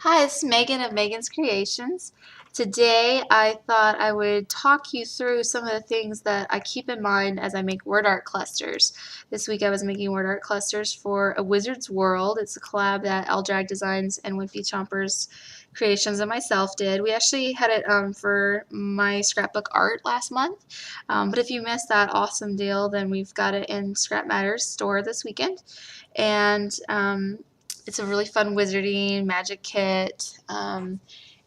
Hi, it's Megan of Megan's Creations. Today I thought I would talk you through some of the things that I keep in mind as I make word art clusters. This week I was making word art clusters for A Wizard's World. It's a collab that Drag Designs and Wimpy Chompers Creations and myself did. We actually had it for my scrapbook art last month. But if you missed that awesome deal, then we've got it in Scrap Matters store this weekend. And it's a really fun wizarding magic kit. And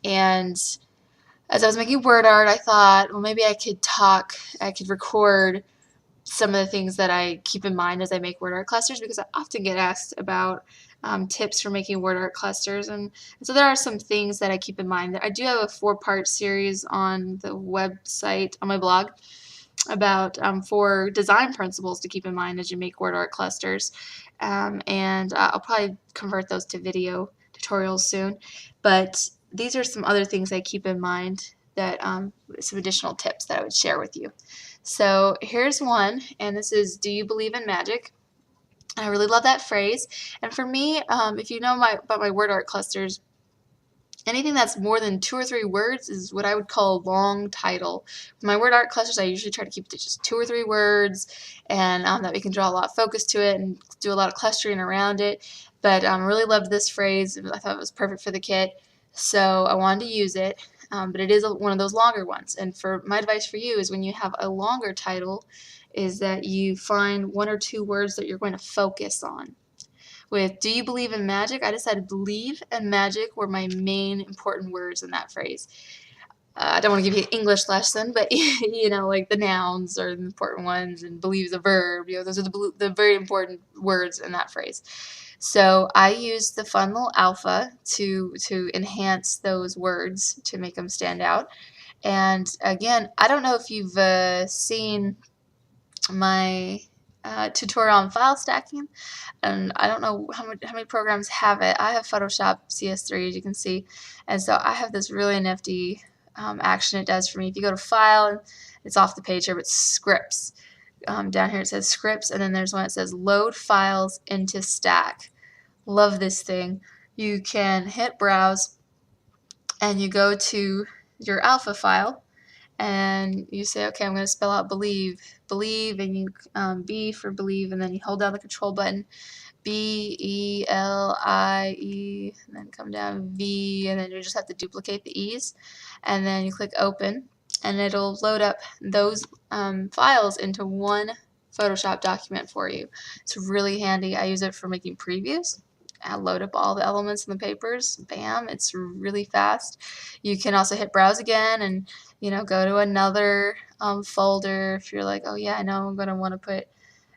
as I was making word art, I thought, well, maybe I could record some of the things that I keep in mind as I make word art clusters, because I often get asked about tips for making word art clusters. And so there are some things that I keep in mind. I do have a 4-part series on the website, on my blog, about 4 design principles to keep in mind as you make word art clusters. And I'll probably convert those to video tutorials soon. But these are some other things I keep in mind, that some additional tips that I would share with you. So here's one, and this is, do you believe in magic? I really love that phrase. And for me, if you know about my word art clusters, anything that's more than 2 or 3 words is what I would call a long title. For my word art clusters, I usually try to keep it to just 2 or 3 words, and that we can draw a lot of focus to it and do a lot of clustering around it. But I really loved this phrase. I thought it was perfect for the kit, so I wanted to use it. But it is one of those longer ones. And for my advice for you is, when you have a longer title, is that you find 1 or 2 words that you're going to focus on. With do you believe in magic, I decided believe and magic were my main important words in that phrase. I don't want to give you an English lesson, but you know, like the nouns are the important ones, and believe is a verb. You know, those are the very important words in that phrase. So I used the fun little alpha to enhance those words to make them stand out. And again, I don't know if you've seen my tutorial on file stacking, and I don't know how many programs have it. I have Photoshop CS3, as you can see, and so I have this really nifty action it does for me. If you go to File, it's off the page here, but Scripts. Down here it says Scripts, and then there's one that says Load Files into Stack. Love this thing. You can hit Browse, and you go to your alpha file, and you say, okay, I'm going to spell out believe, and you B for believe, and then you hold down the control button, BELIE, and then come down V, and then you just have to duplicate the E's, and then you click open, and it'll load up those files into one Photoshop document for you. It's really handy. I use it for making previews. I load up all the elements in the papers, bam, it's really fast. You can also hit browse again and, you know, go to another folder if you're like, oh yeah, I know I'm going to want to put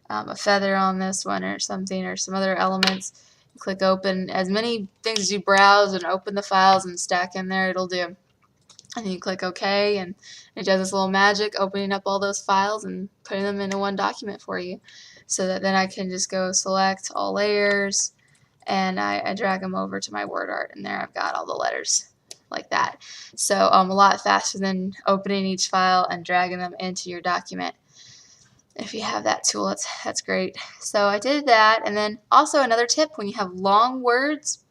a feather on this one or something, or some other elements. You click open. As many things as you browse and open the files and stack in there, it'll do. And then you click OK, and it does this little magic, opening up all those files and putting them into one document for you. So that then I can just go select all layers, and I drag them over to my word art, and there I've got all the letters like that. So a lot faster than opening each file and dragging them into your document. If you have that tool, that's great. So I did that, and then also another tip, when you have long words,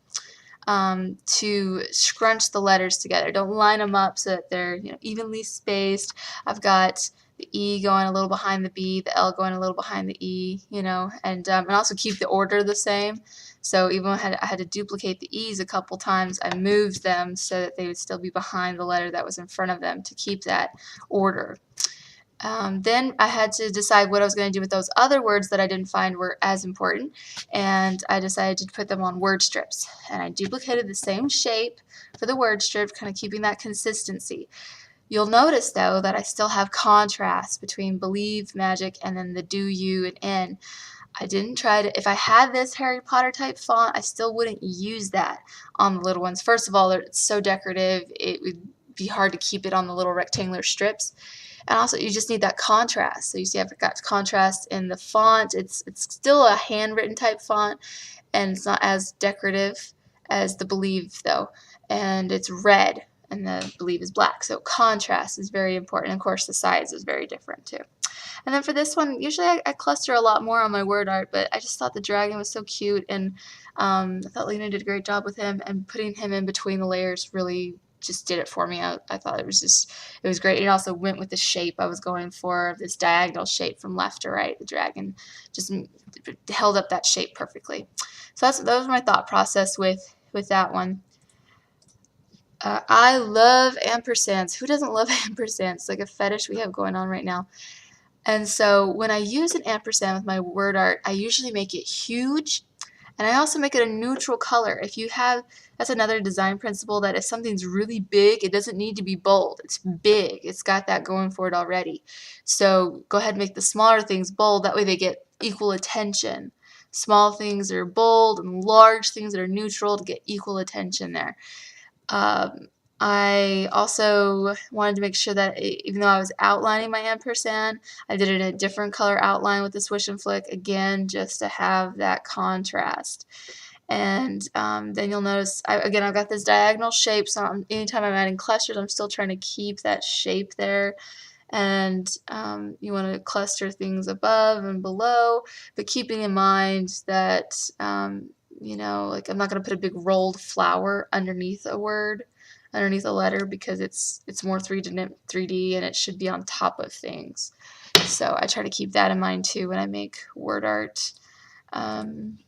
to scrunch the letters together. Don't line them up so that they're, you know, evenly spaced. I've got the E going a little behind the B, the L going a little behind the E, you know, and also keep the order the same. So even when I had to duplicate the E's a couple times, I moved them so that they would still be behind the letter that was in front of them to keep that order. Then I had to decide what I was going to do with those other words that I didn't find were as important, and I decided to put them on word strips. And I duplicated the same shape for the word strip, kind of keeping that consistency. You'll notice, though, that I still have contrast between believe, magic, and then the do, you, and in. I didn't try to, if I had this Harry Potter type font, I still wouldn't use that on the little ones. First of all, it's so decorative, it would be hard to keep it on the little rectangular strips. And also, you just need that contrast. So you see I've got contrast in the font. It's still a handwritten type font, and it's not as decorative as the believe, though. And it's red, and the believe is black. So contrast is very important. Of course, the size is very different, too. And then for this one, usually I cluster a lot more on my word art, but I just thought the dragon was so cute, and I thought Lena did a great job with him, and putting him in between the layers really just did it for me. I thought it was great. It also went with the shape I was going for, this diagonal shape from left to right. The dragon just held up that shape perfectly. So that was my thought process with that one. I love ampersands. Who doesn't love ampersands? It's like a fetish we have going on right now. And so when I use an ampersand with my word art, I usually make it huge, and I also make it a neutral color. That's another design principle, that if something's really big, it doesn't need to be bold. It's big. It's got that going for it already. So go ahead and make the smaller things bold. That way they get equal attention. Small things are bold and large things that are neutral to get equal attention there. I also wanted to make sure that even though I was outlining my ampersand, I did it in a different color outline with the swish and flick, again, just to have that contrast. And then you'll notice, I've got this diagonal shape, so anytime I'm adding clusters, I'm still trying to keep that shape there. And you want to cluster things above and below, but keeping in mind that like I'm not going to put a big rolled flower underneath a word, underneath a letter, because it's more 3D and it should be on top of things. So I try to keep that in mind too when I make word art. And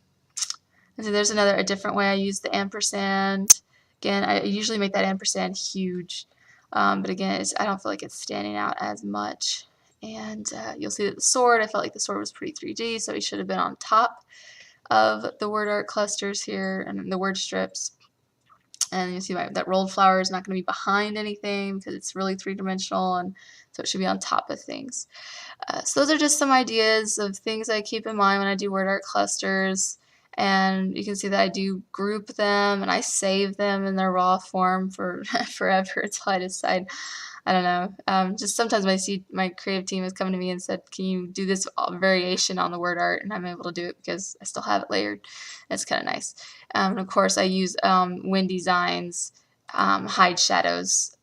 so there's a different way I use the ampersand. Again, I usually make that ampersand huge, but again, I don't feel like it's standing out as much. And you'll see that the sword, I felt like the sword was pretty 3D, so he should have been on top of the word art clusters here and the word strips. And you see that rolled flower is not going to be behind anything because it's really three-dimensional, and so it should be on top of things. So those are just some ideas of things I keep in mind when I do word art clusters. And you can see that I do group them and I save them in their raw form for forever until I decide. I don't know. Just sometimes my creative team has come to me and said, "Can you do this variation on the word art?" And I'm able to do it because I still have it layered. It's kind of nice. And of course, I use WinDesign's hide shadows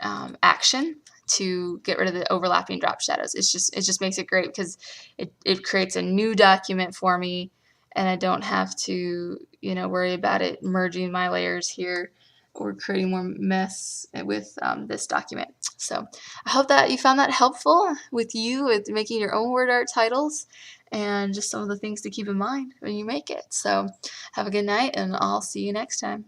action to get rid of the overlapping drop shadows. It just makes it great because it creates a new document for me, and I don't have to worry about it merging my layers here or creating more mess with this document. So I hope that you found that helpful with making your own word art titles, and just some of the things to keep in mind when you make it. So have a good night, and I'll see you next time.